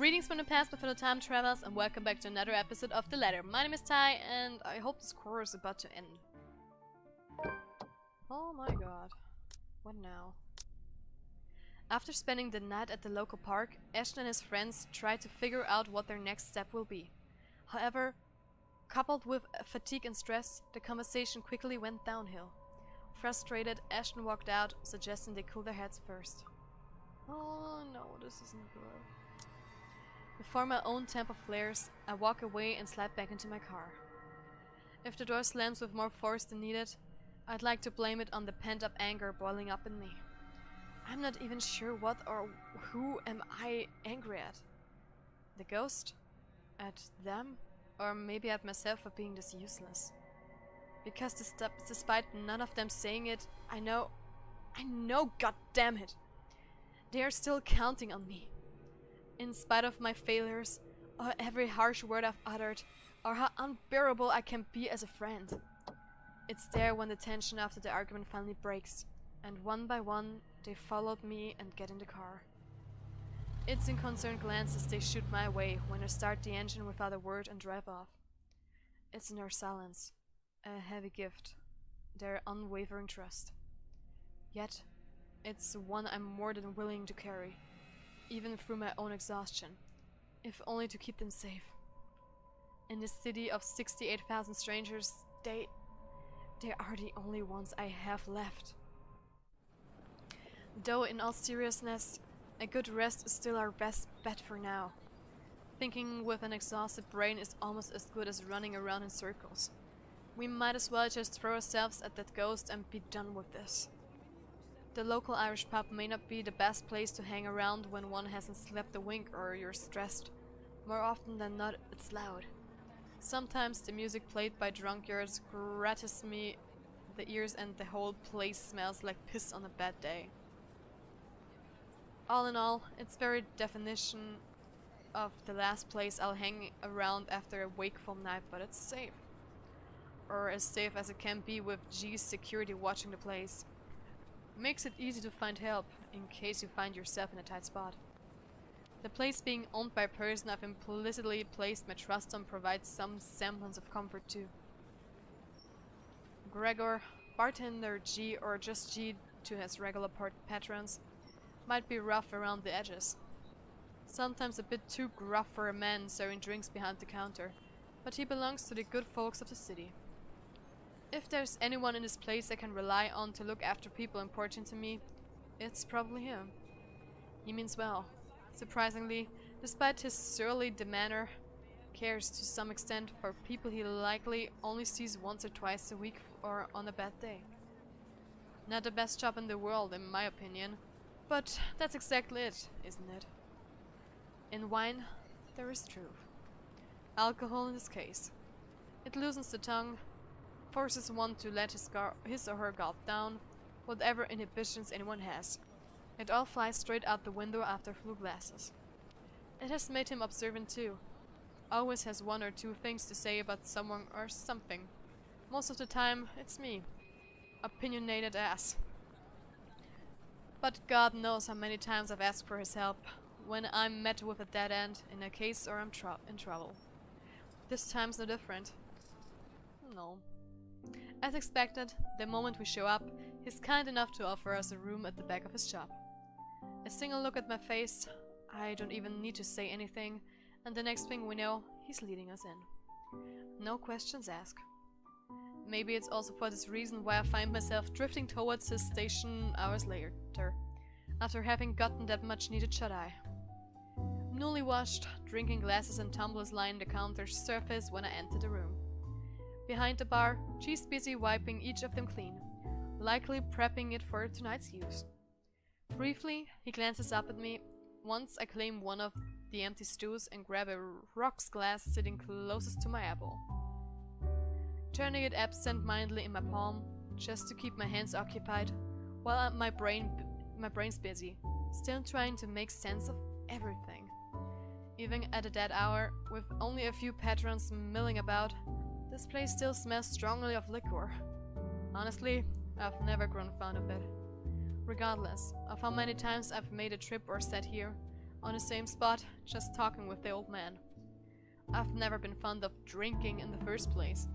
Greetings from the past, my fellow time travelers, and welcome back to another episode of The Ladder. My name is Ty, and I hope this course is about to end. Oh my god. What now? After spending the night at the local park, Ashton and his friends tried to figure out what their next step will be. However, coupled with fatigue and stress, the conversation quickly went downhill. Frustrated, Ashton walked out, suggesting they cool their heads first. Oh no, this isn't good. Before my own temper flares, I walk away and slide back into my car. If the door slams with more force than needed, I'd like to blame it on the pent-up anger boiling up in me. I'm not even sure what or who am I angry at. The ghost? At them? Or maybe at myself for being this useless. Because despite none of them saying it, I know, god damn it! They are still counting on me. In spite of my failures, or every harsh word I've uttered, or how unbearable I can be as a friend. It's there when the tension after the argument finally breaks, and one by one they followed me and get in the car. It's in concerned glances they shoot my way when I start the engine without a word and drive off. It's in their silence, a heavy gift, their unwavering trust. Yet, it's one I'm more than willing to carry. Even through my own exhaustion, if only to keep them safe. In this city of 68,000 strangers, they are the only ones I have left. Though in all seriousness, a good rest is still our best bet for now. Thinking with an exhausted brain is almost as good as running around in circles. We might as well just throw ourselves at that ghost and be done with this. The local Irish pub may not be the best place to hang around when one hasn't slept a wink or you're stressed. More often than not, it's loud. Sometimes the music played by drunkards grates me the ears and the whole place smells like piss on a bad day. All in all, it's very definition of the last place I'll hang around after a wakeful night, but it's safe. Or as safe as it can be with G's security watching the place. Makes it easy to find help, in case you find yourself in a tight spot. The place being owned by a person I've implicitly placed my trust on provides some semblance of comfort too. Gregor, bartender G, or just G to his regular patrons, might be rough around the edges. Sometimes a bit too gruff for a man serving drinks behind the counter, but he belongs to the good folks of the city. If there's anyone in this place I can rely on to look after people important to me, it's probably him. He means well. Surprisingly, despite his surly demeanor, cares to some extent for people he likely only sees once or twice a week or on a bad day. Not the best job in the world, in my opinion, but that's exactly it, isn't it? In wine, there is truth. Alcohol in this case. It loosens the tongue, forces one to let his or her guard down, whatever inhibitions anyone has. It all flies straight out the window after a few glasses. It has made him observant too. Always has one or two things to say about someone or something. Most of the time, it's me. Opinionated ass. But God knows how many times I've asked for his help, when I'm met with a dead end, in a case or I'm in trouble. This time's no different. No. As expected, the moment we show up, he's kind enough to offer us a room at the back of his shop. A single look at my face, I don't even need to say anything, and the next thing we know, he's leading us in. No questions asked. Maybe it's also for this reason why I find myself drifting towards his station hours later, after having gotten that much needed shut-eye. Newly washed, drinking glasses and tumblers line the counter's surface when I enter the room. Behind the bar, G's busy wiping each of them clean, likely prepping it for tonight's use. Briefly, he glances up at me. Once I claim one of the empty stools and grab a rocks glass sitting closest to my elbow. Turning it absent-mindedly in my palm, just to keep my hands occupied, while my brain's busy, still trying to make sense of everything. Even at a dead hour, with only a few patrons milling about, this place still smells strongly of liquor. Honestly, I've never grown fond of it. Regardless of how many times I've made a trip or sat here, on the same spot, just talking with the old man. I've never been fond of drinking in the first place.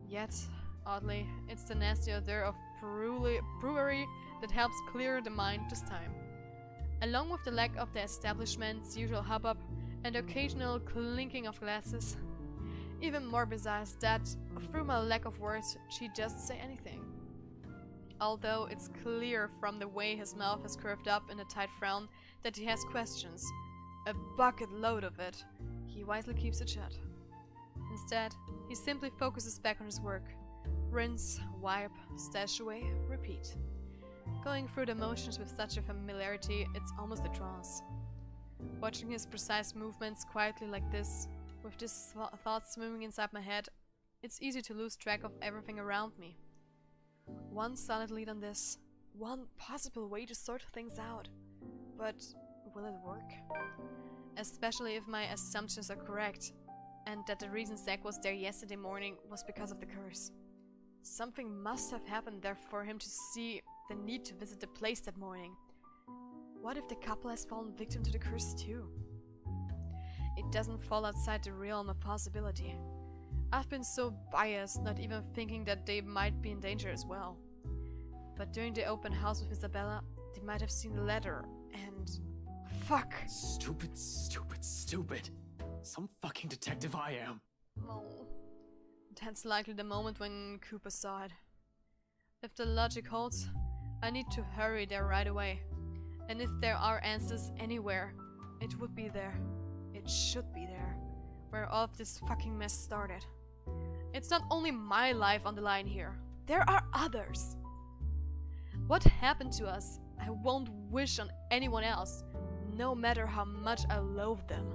Yet, oddly, it's the nasty odor of brewery that helps clear the mind this time. Along with the lack of the establishment's usual hubbub and occasional clinking of glasses. Even more bizarre is that, through my lack of words, she doesn't say anything. Although it's clear from the way his mouth is curved up in a tight frown that he has questions. A bucket load of it. He wisely keeps it shut. Instead, he simply focuses back on his work. Rinse, wipe, stash away, repeat. Going through the motions with such a familiarity, it's almost a trance. Watching his precise movements quietly like this, with these thoughts swimming inside my head, it's easy to lose track of everything around me. One solid lead on this, one possible way to sort things out. But will it work? Especially if my assumptions are correct, and that the reason Zack was there yesterday morning was because of the curse. Something must have happened there for him to see the need to visit the place that morning. What if the couple has fallen victim to the curse too? It doesn't fall outside the realm of possibility. I've been so biased, not even thinking that they might be in danger as well. But during the open house with Isabella, they might have seen the letter, and... fuck! Stupid, stupid, stupid. Some fucking detective I am. Oh. That's likely the moment when Cooper saw it. If the logic holds, I need to hurry there right away. And if there are answers anywhere, it would be there. It should be there. Where all of this fucking mess started. It's not only my life on the line here. There are others. What happened to us, I won't wish on anyone else, no matter how much I loathe them.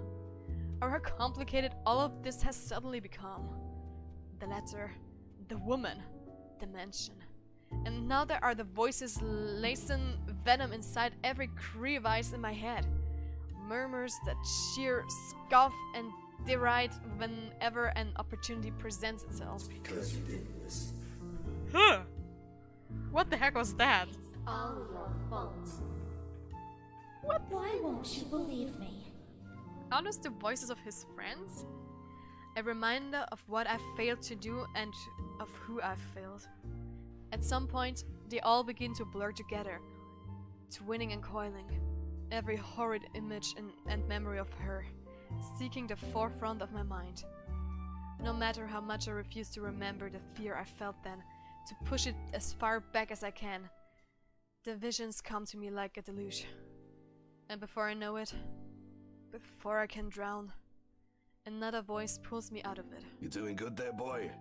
Or how complicated all of this has suddenly become. The letter, the woman, the mansion. And now there are the voices lacing venom inside every crevice in my head. Murmurs that sheer scoff and deride whenever an opportunity presents itself. Because you didn't listen. Huh! What the heck was that? It's all your fault. What? Why won't you believe me? Are those the voices of his friends? A reminder of what I've failed to do and of who I've failed. At some point, they all begin to blur together, twinning and coiling. Every horrid image and memory of her, seeking the forefront of my mind. No matter how much I refuse to remember the fear I felt then, to push it as far back as I can, the visions come to me like a deluge. And before I know it, before I can drown, another voice pulls me out of it. You doing good there, boy?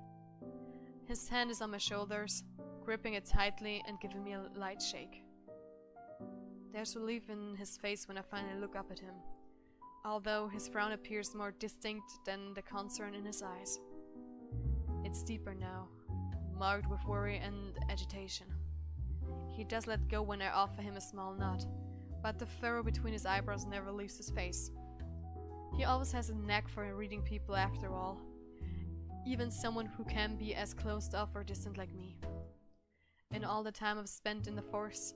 His hand is on my shoulders, gripping it tightly and giving me a light shake. There's relief in his face when I finally look up at him, although his frown appears more distinct than the concern in his eyes. It's deeper now, marked with worry and agitation. He does let go when I offer him a small nod, but the furrow between his eyebrows never leaves his face. He always has a knack for reading people after all, even someone who can be as closed off or distant like me. In all the time I've spent in the Force,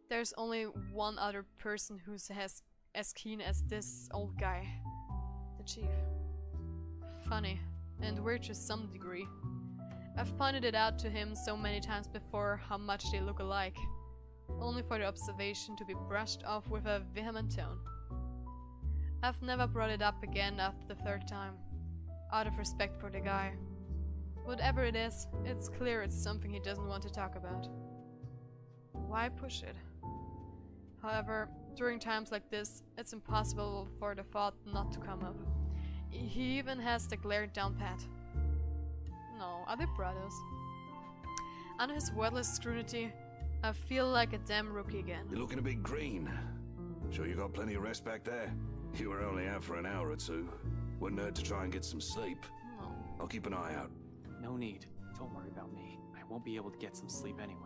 there's only one other person who's as keen as this old guy, the Chief. Funny, and weird to some degree. I've pointed it out to him so many times before how much they look alike, only for the observation to be brushed off with a vehement tone. I've never brought it up again after the third time, out of respect for the guy. Whatever it is, it's clear it's something he doesn't want to talk about. Why push it? However, during times like this, it's impossible for the thought not to come up. He even has the glare down pat. No, are they brothers? Under his wordless scrutiny, I feel like a damn rookie again. You're looking a bit green. Sure you got plenty of rest back there? You were only out for an hour or two. Wouldn't hurt to try and get some sleep. No. I'll keep an eye out. No need. Don't worry about me. I won't be able to get some sleep anyway.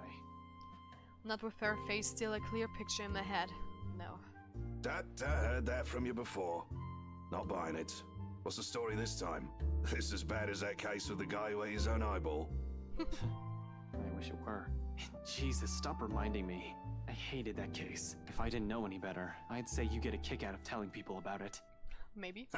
Not with her face still a clear picture in my head. No. I heard that from you before. Not buying it. What's the story this time? This as bad as that case with the guy who ate his own eyeball? I wish it were. Jesus, stop reminding me. I hated that case. If I didn't know any better, I'd say you get a kick out of telling people about it. Maybe.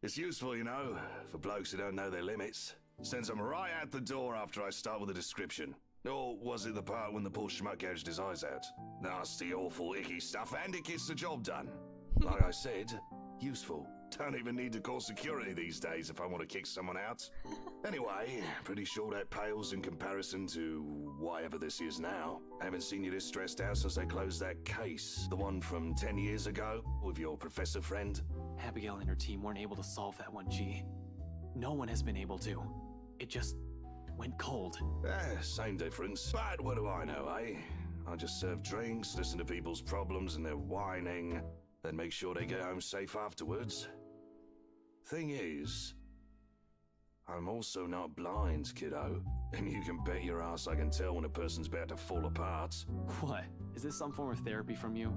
It's useful, you know, for blokes who don't know their limits. Sends them right out the door after I start with a description. Or was it the part when the poor schmuck gouged his eyes out? Nasty, awful, icky stuff, and it gets the job done. Like I said, useful. Don't even need to call security these days if I want to kick someone out. Anyway, pretty sure that pales in comparison to whatever this is now. I haven't seen you this stressed out since they closed that case. The one from 10 years ago, with your professor friend. Abigail and her team weren't able to solve that one, G. No one has been able to. It just went cold. Same difference. But what do I know, eh? I just serve drinks, listen to people's problems and their whining, then make sure they get home safe afterwards. Thing is, I'm also not blind, kiddo. And you can bet your ass I can tell when a person's about to fall apart. What? Is this some form of therapy from you?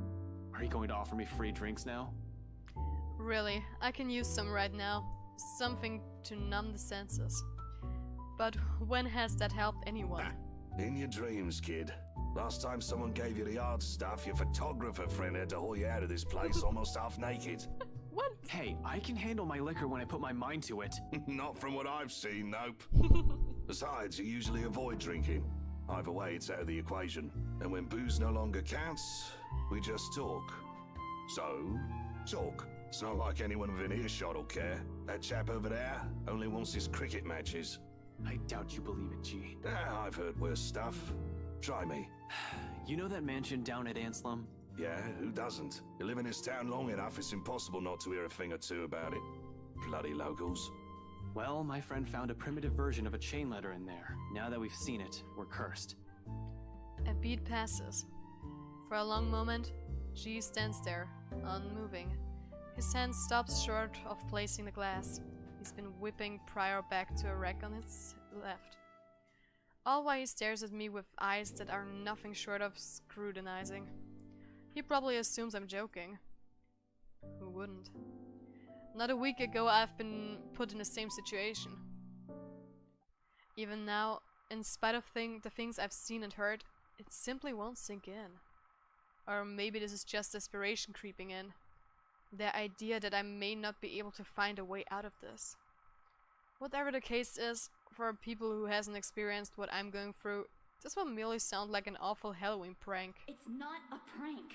Are you going to offer me free drinks now? Really, I can use some right now. Something to numb the senses. But when has that helped anyone? In your dreams, kid. Last time someone gave you the hard stuff, your photographer friend had to haul you out of this place almost half naked. What? Hey, I can handle my liquor when I put my mind to it. Not from what I've seen, nope. Besides, you usually avoid drinking. Either way, it's out of the equation. And when booze no longer counts, we just talk. So, talk. It's not like anyone within earshot will care. That chap over there only wants his cricket matches. I doubt you believe it, G. I've heard worse stuff. Try me. You know that mansion down at Anslum? Yeah, who doesn't? You live in this town long enough, it's impossible not to hear a thing or two about it. Bloody locals. Well, my friend found a primitive version of a chain letter in there. Now that we've seen it, we're cursed. A beat passes. For a long moment, G stands there, unmoving. His hand stops short of placing the glass. He's been whipping Pryor back to a rack on his left. All while he stares at me with eyes that are nothing short of scrutinizing. He probably assumes I'm joking. Who wouldn't? Not a week ago I've been put in the same situation. Even now, in spite of the things I've seen and heard, it simply won't sink in. Or maybe this is just desperation creeping in. The idea that I may not be able to find a way out of this. Whatever the case is, for people who hasn't experienced what I'm going through, this will merely sound like an awful Halloween prank. It's not a prank.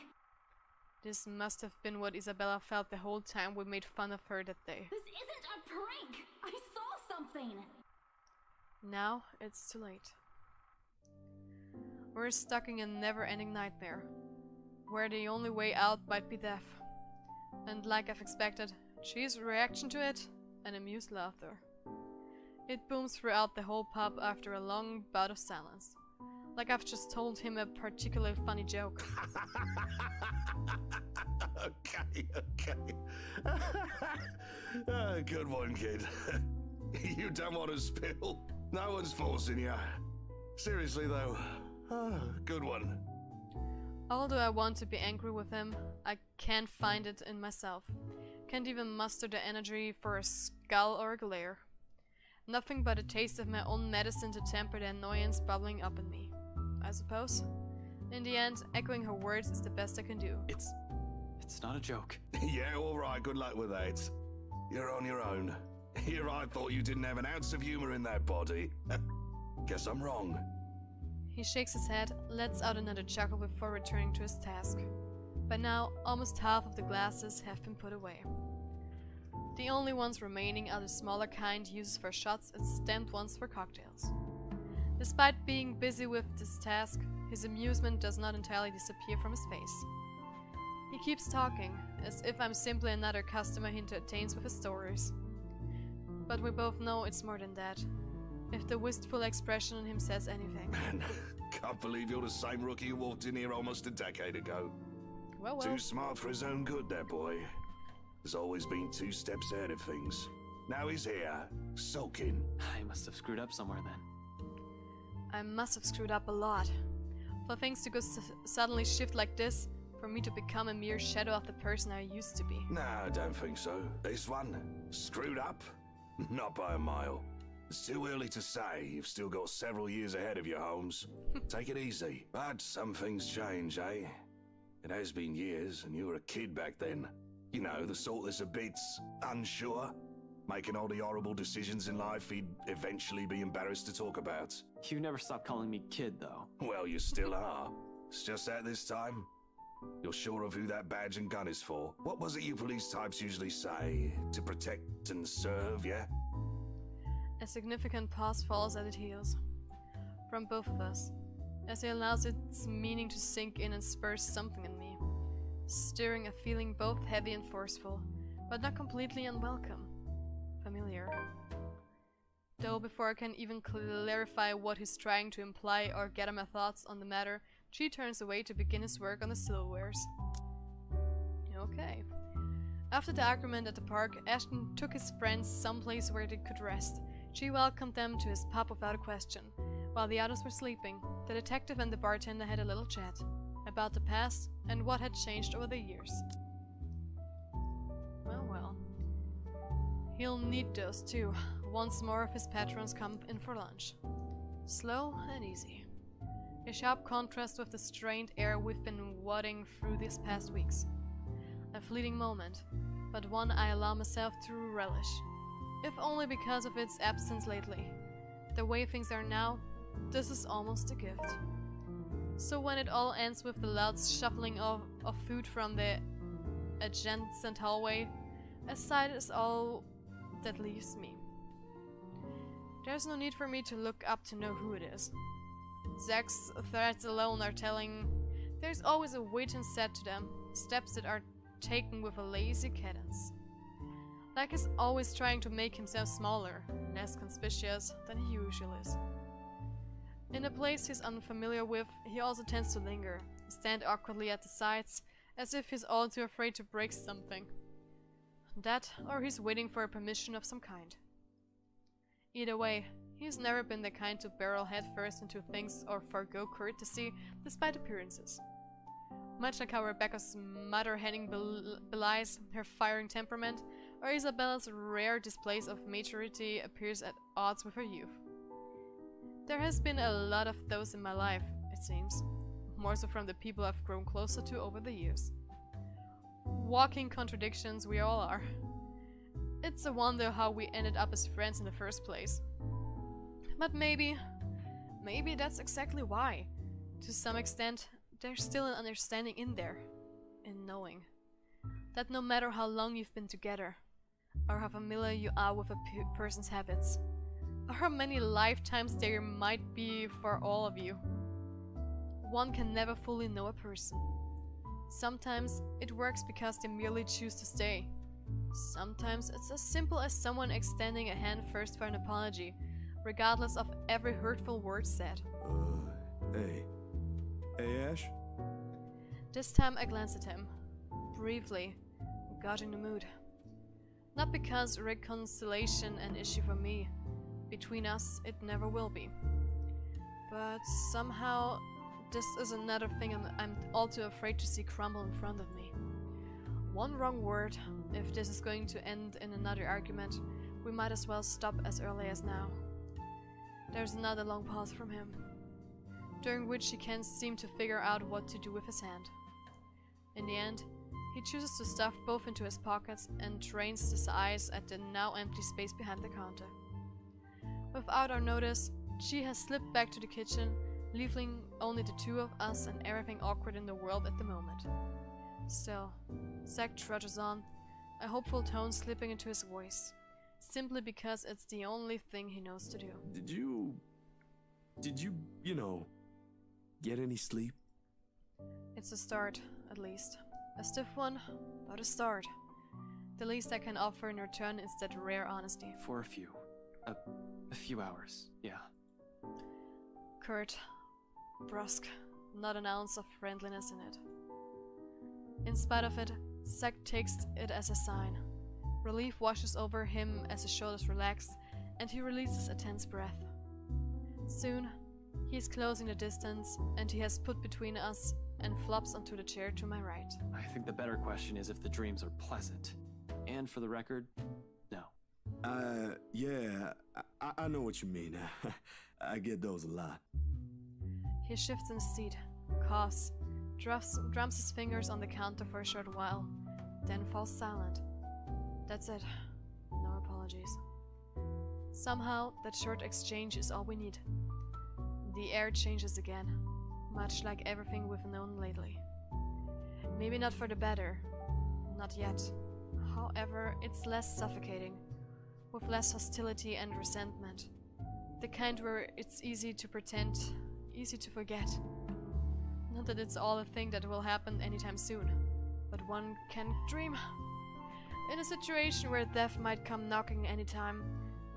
This must have been what Isabella felt the whole time we made fun of her that day. This isn't a prank! I saw something! Now it's too late. We're stuck in a never-ending nightmare, where the only way out might be death. And like I've expected, G's reaction to it, an amused laughter. It booms throughout the whole pub after a long bout of silence. Like I've just told him a particularly funny joke. Okay. Good one, kid. You don't want to spill. No one's forcing you. Seriously, though. Good one. Although I want to be angry with him, I can't find it in myself. Can't even muster the energy for a scowl or a glare. Nothing but a taste of my own medicine to temper the annoyance bubbling up in me, I suppose. In the end, echoing her words is the best I can do. It's not a joke. Yeah, alright, good luck with that. You're on your own. Here I thought you didn't have an ounce of humor in that body. Guess I'm wrong. He shakes his head, lets out another chuckle before returning to his task. By now, almost half of the glasses have been put away. The only ones remaining are the smaller kind used for shots and stamped ones for cocktails. Despite being busy with this task, his amusement does not entirely disappear from his face. He keeps talking, as if I'm simply another customer he entertains with his stories. But we both know it's more than that, if the wistful expression on him says anything. Man, can't believe you're the same rookie who walked in here almost a decade ago. Well. Too smart for his own good, that boy. Has always been 2 steps ahead of things. Now he's here, sulking. I must have screwed up somewhere then. I must have screwed up a lot. For things to go suddenly shift like this, for me to become a mere shadow of the person I used to be. No, I don't think so. This one, screwed up? Not by a mile. It's too early to say. You've still got several years ahead of you, Holmes. Take it easy. But some things change, eh? It has been years, and you were a kid back then. You know, the sort that's a bit unsure. Making all the horrible decisions in life he'd eventually be embarrassed to talk about. You never stop calling me kid, though. Well, you still are. It's just that this time, you're sure of who that badge and gun is for. What was it you police types usually say? To protect and serve, yeah? A significant pause falls at its heels. From both of us, as he allows its meaning to sink in and spurs something in me, stirring a feeling both heavy and forceful, but not completely unwelcome. Familiar. Though before I can even clarify what he's trying to imply or gather my thoughts on the matter, G turns away to begin his work on the silverwares. Okay. After the argument at the park, Ashton took his friends someplace where they could rest. G welcomed them to his pub without a question. While the others were sleeping, the detective and the bartender had a little chat about the past and what had changed over the years. Well, well. He'll need those too, once more of his patrons come in for lunch. Slow and easy. A sharp contrast with the strained air we've been wading through these past weeks. A fleeting moment, but one I allow myself to relish, if only because of its absence lately. The way things are now, this is almost a gift. So when it all ends with the loud shuffling of food from the adjacent hallway, a sight is all that leaves me. There's no need for me to look up to know who it is. Zack's threats alone are telling. There's always a wait and set to them, steps that are taken with a lazy cadence. Like he's always trying to make himself smaller, less conspicuous than he usually is. In a place he's unfamiliar with, he also tends to linger, stand awkwardly at the sides, as if he's all too afraid to break something. That, or he's waiting for a permission of some kind. Either way, he's never been the kind to barrel headfirst into things or forgo courtesy despite appearances. Much like how Rebecca's mother Henning belies her firing temperament, or Isabella's rare displays of maturity appears at odds with her youth. There has been a lot of those in my life, it seems, more so from the people I've grown closer to over the years. Walking contradictions we all are. It's a wonder how we ended up as friends in the first place. But maybe that's exactly why. To some extent, there's still an understanding in there, in knowing that no matter how long you've been together, or how familiar you are with a person's habits, or how many lifetimes there might be for all of you, one can never fully know a person. Sometimes it works because they merely choose to stay. Sometimes it's as simple as someone extending a hand first for an apology, regardless of every hurtful word said. Hey. Hey, Ash? This time I glanced at him, briefly, got in the mood. Not because reconciliation an issue for me. Between us, it never will be. But somehow, this is another thing I'm all too afraid to see crumble in front of me. One wrong word, if this is going to end in another argument, we might as well stop as early as now. There's another long pause from him, during which he can't seem to figure out what to do with his hand. In the end, he chooses to stuff both into his pockets and trains his eyes at the now empty space behind the counter. Without our notice, G has slipped back to the kitchen, leaving only the two of us and everything awkward in the world at the moment. Still, Zack trudges on, a hopeful tone slipping into his voice, simply because it's the only thing he knows to do. Did you, get any sleep? It's a start, at least. A stiff one, but a start. The least I can offer in return is that rare honesty. For a few hours, yeah. Curt, brusque, not an ounce of friendliness in it. In spite of it, Zack takes it as a sign. Relief washes over him as his shoulders relax, and he releases a tense breath. Soon, he is closing the distance, and he has put between us and flops onto the chair to my right. I think the better question is if the dreams are pleasant. And for the record, no. Yeah, I know what you mean. I get those a lot. He shifts in his seat, coughs, drums his fingers on the counter for a short while, then falls silent. That's it. No apologies. Somehow, that short exchange is all we need. The air changes again, much like everything we've known lately. Maybe not for the better. Not yet. However, it's less suffocating, with less hostility and resentment. The kind where it's easy to pretend, easy to forget. Not that it's all a thing that will happen anytime soon, but one can dream. In a situation where death might come knocking anytime,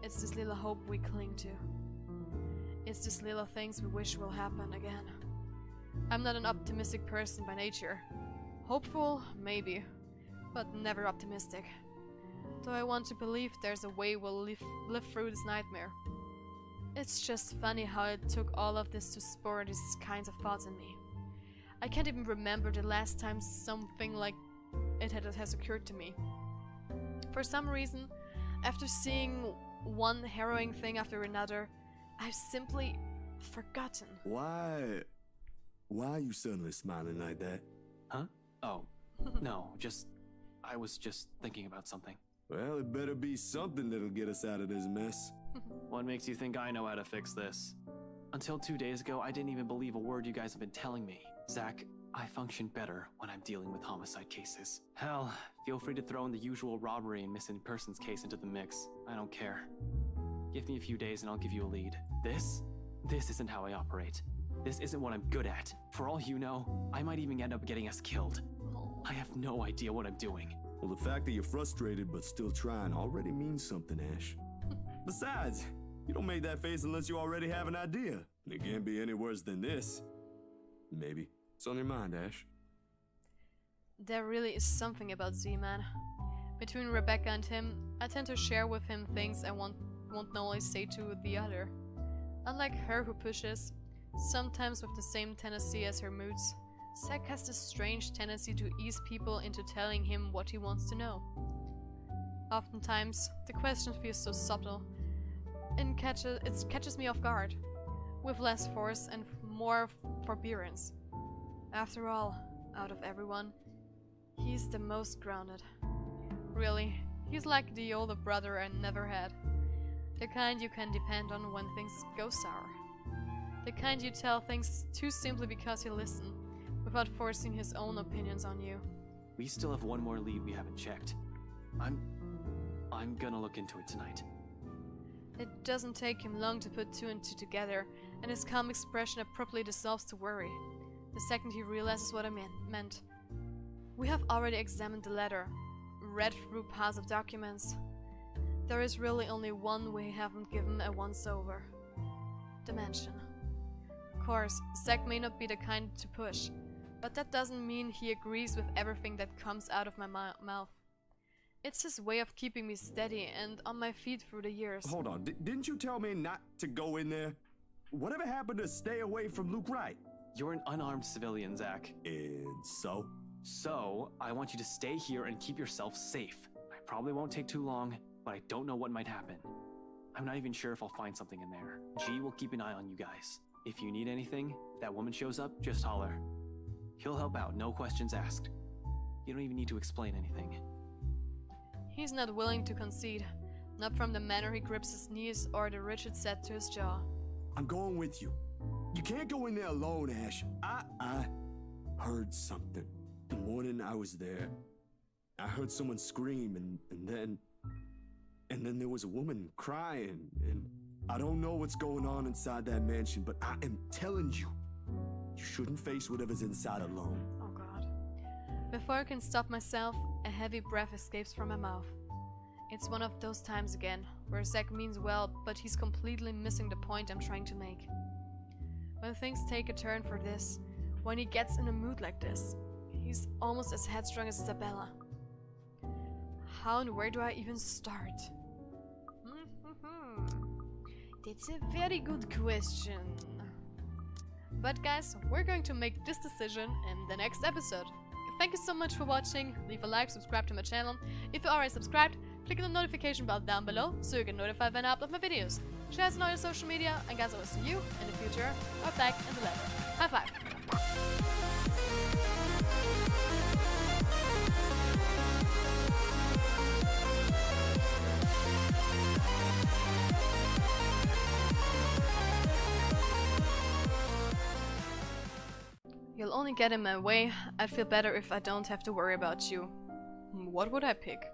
it's this little hope we cling to. It's these little things we wish will happen again. I'm not an optimistic person by nature. Hopeful, maybe, but never optimistic. Though I want to believe there's a way we'll live through this nightmare. It's just funny how it took all of this to spur these kinds of thoughts in me. I can't even remember the last time something like it has occurred to me. For some reason, after seeing one harrowing thing after another, I've simply forgotten. Why are you suddenly smiling like that? Huh? Oh, no, I was just thinking about something. Well, it better be something that'll get us out of this mess. What makes you think I know how to fix this? Until 2 days ago, I didn't even believe a word you guys have been telling me. Zach, I function better when I'm dealing with homicide cases. Hell, feel free to throw in the usual robbery and missing persons case into the mix. I don't care. Give me a few days and I'll give you a lead. This isn't how I operate. This isn't what I'm good at. For all you know, I might even end up getting us killed. I have no idea what I'm doing. Well, the fact that you're frustrated but still trying already means something, Ash. Besides, you don't make that face unless you already have an idea. And it can't be any worse than this. Maybe. What's on your mind, Ash? There really is something about Z-Man. Between Rebecca and him, I tend to share with him things I won't normally say to the other. Unlike her who pushes, sometimes with the same tendency as her moods, Zack has this strange tendency to ease people into telling him what he wants to know. Oftentimes, the question feels so subtle, and it catches me off guard, with less force and more forbearance. After all, out of everyone, he's the most grounded. Really, he's like the older brother I never had. The kind you can depend on when things go sour. The kind you tell things too simply because he'll listen, without forcing his own opinions on you. We still have one more lead we haven't checked. I'm gonna look into it tonight. It doesn't take him long to put two and two together, and his calm expression abruptly dissolves to worry, the second he realizes what I meant. We have already examined the letter, read through piles of documents. There is really only one we haven't given a once-over. The mansion. Of course, Zack may not be the kind to push, but that doesn't mean he agrees with everything that comes out of my mouth. It's his way of keeping me steady and on my feet through the years. Hold on, didn't you tell me not to go in there? Whatever happened to stay away from Luke Wright? You're an unarmed civilian, Zach. And so? So, I want you to stay here and keep yourself safe. I probably won't take too long, but I don't know what might happen. I'm not even sure if I'll find something in there. G will keep an eye on you guys. If you need anything, if that woman shows up, just holler. He'll help out, no questions asked. You don't even need to explain anything. He's not willing to concede, not from the manner he grips his knees or the rigid set to his jaw. I'm going with you. You can't go in there alone, Ash. I heard something. The morning I was there, I heard someone scream and then there was a woman crying, and I don't know what's going on inside that mansion, but I am telling you, you shouldn't face whatever's inside alone. Oh god. Before I can stop myself, a heavy breath escapes from my mouth. It's one of those times again, where Zack means well, but he's completely missing the point I'm trying to make. When things take a turn for this, when he gets in a mood like this, he's almost as headstrong as Isabella. How and where do I even start? That's a very good question. But guys, we're going to make this decision in the next episode. Thank you so much for watching. Leave a like, subscribe to my channel. If you already subscribed, Click the notification bell down below so you get notified when I upload my videos. Share us on all your social media, and guys, I will see you in the future or back in the letter. High five! You'll only get in my way. I'd feel better if I don't have to worry about you. What would I pick?